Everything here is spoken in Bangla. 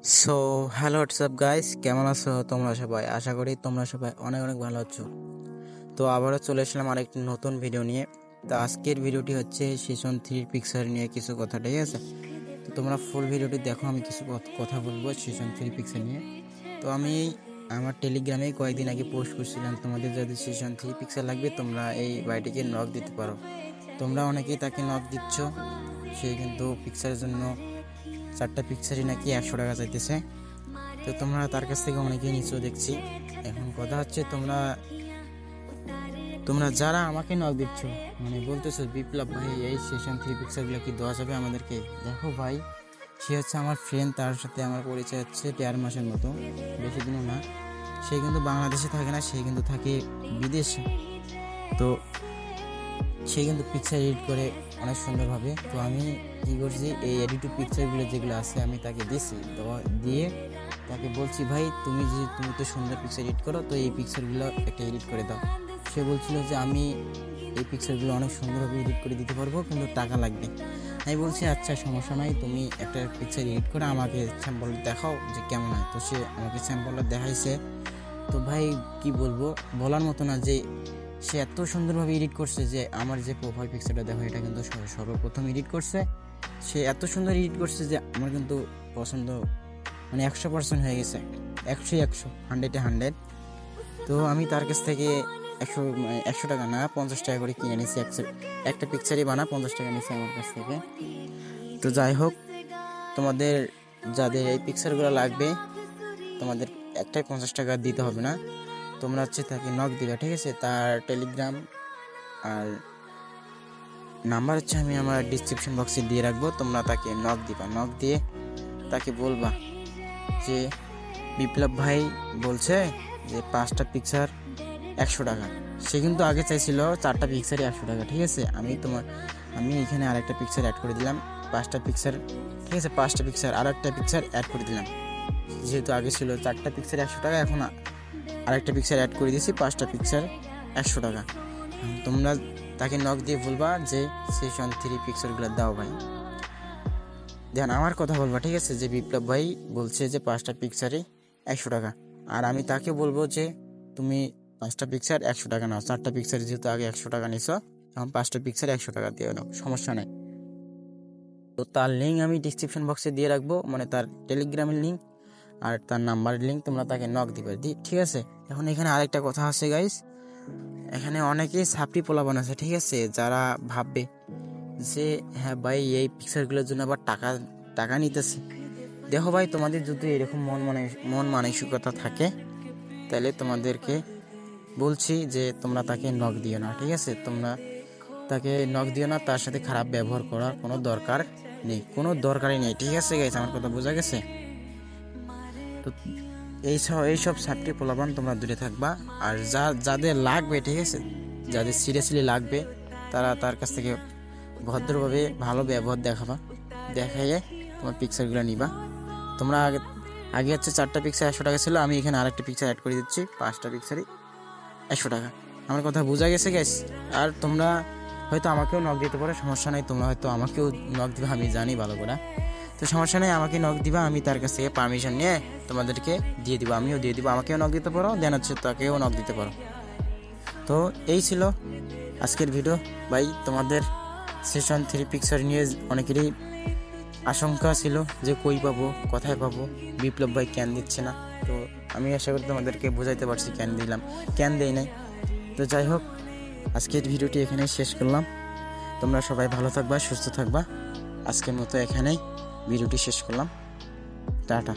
সো হ্যালো হোয়াটসঅ্যাপ গাইস, কেমন আছো তোমরা সবাই? আশা করি তোমরা সবাই অনেক অনেক ভালো আছো। তো আবারও চলে আসলাম আরেকটি নতুন ভিডিও নিয়ে। তো আজকের ভিডিওটি হচ্ছে সিজন 3 পিক্সার নিয়ে কিছু কথা, ঠিক আছে? তো তোমরা ফুল ভিডিওটি দেখো, আমি কিছু কথা বলবো সিজন 3 পিক্সার নিয়ে। তো আমি আমার টেলিগ্রামে কয়েকদিন আগে পোস্ট করছিলাম, তোমাদের যদি সিজন 3 পিক্সার লাগবে তোমরা এই বাইটিকে নক দিতে পারো। তোমরা অনেকেই তাকে নক দিচ্ছ, সে কিন্তু পিক্সারের জন্য 4টা পিক্সারই নাকি 100 টাকা চাইতেছে। তো তোমরা তার কাছ থেকে অনেকেই নিচেও দেখছি। এখন কথা হচ্ছে তোমরা যারা আমাকে নক দিচ্ছ, মানে বলতেছো বিপ্লব ভাই এই সেশন 3 পিক্সারগুলো কি দেওয়া যাবে আমাদেরকে? দেখো ভাই, সে হচ্ছে আমার ফ্রেন্ড, তার সাথে আমার পরিচয় হচ্ছে 1.5 মাসের মতো, বেশি দিনও না। সে কিন্তু বাংলাদেশে থাকে না, সে কিন্তু থাকে বিদেশে। তো সে কিন্তু পিকচার এডিট করে অনেক সুন্দরভাবে। তো আমি কী করছি, এই এডিটিভ পিকচারগুলো যেগুলো আছে আমি তাকে দিয়েছি, দিয়ে তাকে বলছি ভাই তুমি তো সুন্দর পিকচার এডিট করো, তো এই পিকচারগুলো একটা এডিট করে দাও। সে বলছিল যে আমি এই পিকচারগুলো অনেক সুন্দরভাবে এডিট করে দিতে পারবো, কিন্তু টাকা লাগবে। আমি বলছি আচ্ছা সমস্যা নাই, তুমি একটা পিকচার এডিট করে আমাকে স্যাম্পল দেখাও যে কেমন হয়। তো সে আমাকে স্যাম্পলটা দেখাইছে। তো ভাই কি বলবো, বলার মতো না যে সে এত সুন্দরভাবে এডিট করছে যে আমার যে প্রোফাইল পিকচারটা দেখো এটা কিন্তু সর্বপ্রথম এডিট করছে। সে এত সুন্দর এডিট করছে যে আমার কিন্তু পছন্দ, মানে 100% হয়ে গেছে, 100 100 তো আমি তার কাছ থেকে 100 টাকা না 50 টাকা করে কিনে নিয়েছি। একটা পিকচারই বানা 50 টাকা নিয়েছি আমার কাছ থেকে। তো যাই হোক, তোমাদের যাদের এই পিকচারগুলো লাগবে তোমাদের একটাই 50 টাকা দিতে হবে না, তোমরা হচ্ছে তাকে নক দিবা, ঠিক আছে? তার টেলিগ্রাম আর নাম্বার হচ্ছে আমি আমার ডিসক্রিপশন বক্সে দিয়ে রাখবো। তোমরা তাকে নক দিবা, নক দিয়ে তাকে বলবা যে বিপ্লব ভাই বলছে যে 5টা পিকচার 100 টাকা। সে কিন্তু আগে চাইছিল 4টা পিকচারই 100 টাকা, ঠিক আছে? আমি এখানে আরেকটা পিকচার অ্যাড করে দিলাম, 5টা পিকচার, ঠিক আছে? 5টা পিকচার আর একটা পিকচার অ্যাড করে দিলাম। যেহেতু আগে ছিল 4টা পিকচার 100 টাকা, এখন আরেকটা পিকচার অ্যাড করে দিয়েছি, 5টা পিকচার 100 টাকা। তোমরা তাকে নক দিয়ে বলবা যে সেশন 3 পিকচারগুলো দাও ভাই। দেখেন আমার কথা বলবা, ঠিক আছে? যে বিপ্লব ভাই বলছে যে 5টা পিকচারই 100 টাকা, আর আমি তাকে বলবো যে তুমি 5টা পিকচার 100 টাকা নাও। 4টা পিকচার যেহেতু আগে 100 টাকা নিছো, এখন 5টা পিকচার 100 টাকা দিয়ে নাও, সমস্যা নেই। তো তার লিঙ্ক আমি ডিসক্রিপশন বক্সে দিয়ে রাখবো, মানে তার টেলিগ্রামের লিঙ্ক আর তার নাম্বারের লিঙ্ক, তোমরা তাকে নক দিবে, ঠিক আছে? এখন এখানে আরেকটা কথা আছে গাইস, এখানে অনেকেই সাপ্লি পোলাপান আছে, ঠিক আছে? যারা ভাববে যে হ্যাঁ ভাই এই পিকচারগুলোর জন্য আবার টাকা নিতেছে। দেখো ভাই, তোমাদের যদি এরকম মন মানসিকতা থাকে তাহলে তোমাদেরকে বলছি যে তোমরা তাকে নক দিও না, ঠিক আছে? তোমরা তাকে নক দিও না, তার সাথে খারাপ ব্যবহার করার কোনো দরকারই নেই, ঠিক আছে গাইস? আমার কথা বোঝা গেছে? তো এইসব সাপ্লি পোলাপান তোমরা দূরে থাকবা। আর যাদের লাগবে, ঠিক আছে, যাদের সিরিয়াসলি লাগবে তারা তার কাছ থেকে ভদ্রভাবে ভালো ব্যবহার দেখাইয়ে তোমার পিকচারগুলো নিবা। তোমরা আগে হচ্ছে 4টা পিকচার 100 টাকা ছিল, আমি এখানে আরেকটা পিকচার অ্যাড করে দিচ্ছি, 5টা পিকচারই 100 টাকা। আমার কথা বোঝা গেছে গাইস? আর তোমরা হয়তো আমাকেও নক দিতে পারো, সমস্যা নেই। তোমরা হয়তো আমাকেও নক দিবা, আমি জানি ভালো করে। তো সমস্যা নেই, আমাকে নক দিবা, আমি তার কাছ থেকে পারমিশন নিয়ে তোমাদেরকে দিয়ে দিব, আমিও দিয়ে দিব। আমাকেও নক দিতে পারো, দেন হচ্ছে তাকেও নক দিতে পারো। তো এই ছিল আজকের ভিডিও ভাই। তোমাদের সেশন 3 পিকচার নিয়ে অনেকেরই আশঙ্কা ছিল যে কই পাবো, কোথায় পাবো, বিপ্লব ভাই কেন দিচ্ছে না। তো আমি আশা করি তোমাদেরকে বোঝাইতে পারছি কেন দেই নাই। তো যাই হোক, আজকের ভিডিওটি এখানেই শেষ করলাম। তোমরা সবাই ভালো থাকবা, সুস্থ থাকবা। আজকের মতো এখানেই ভিডিওটি শেষ করলাম। টাটা।